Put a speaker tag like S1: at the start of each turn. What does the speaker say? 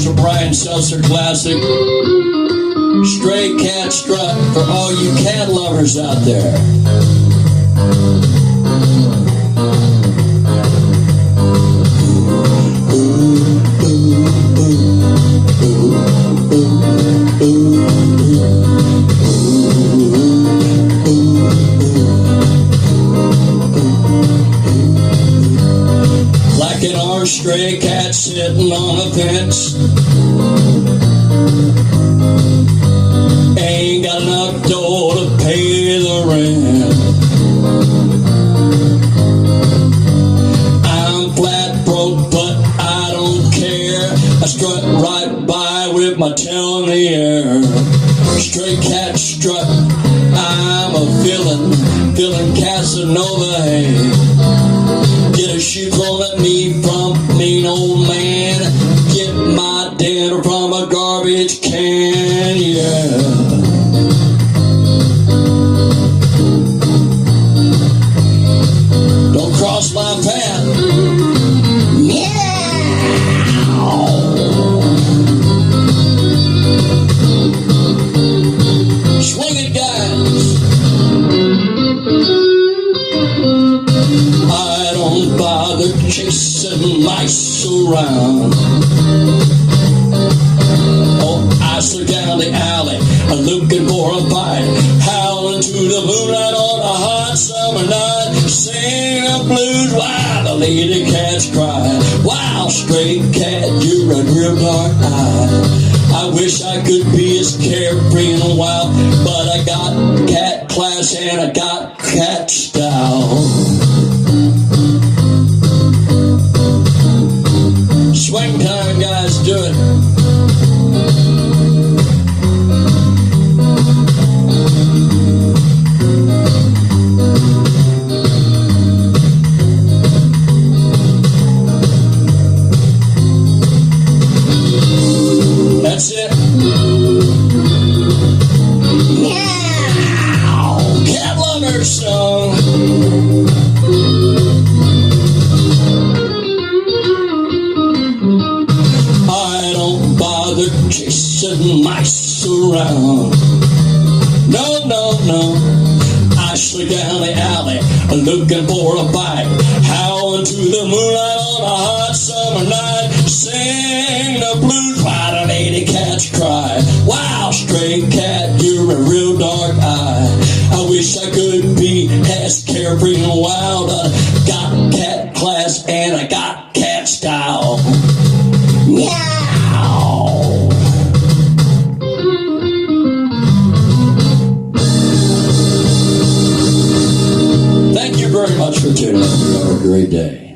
S1: Here's a Brian SELTZER classic, Stray Cat Strut, for all you cat lovers out there. Like an orange stray cat sitting on a fence, ain't got enough dough to pay the rent. I'm flat broke, but I don't care. I strut right by with my tail in the air. Stray cat strut, I'm a feeling Casanova, hey. Get a shoe thrown at me from a mean old man. Get my dinner from a garbage can, yeah. Don't cross my path. Meow. Swing it, guys. I don't bother chasing mice around. Oh, I slip down the alley, looking for a bite, howling to the moonlight on a hot summer night, singing the blues while the lady cats cry. Wow, stray cat, you're a real dark eye. I wish I could be as carefree and wild, but I got cat class and I got cat style. Swing time, guys, do it. That's it. Meow. Cat lover song. I don't bother chasing mice around. No, no, no. I slip down the alley, looking for a bite, howling to the moonlight on a hot summer night, sing the blues while the lady cats cry. Wow, stray cat, you're a real dark eye. I wish I could be as carefree and wild. I got cat class and I got cat style. Meow. Thank you very much for tuning in. You have a great day.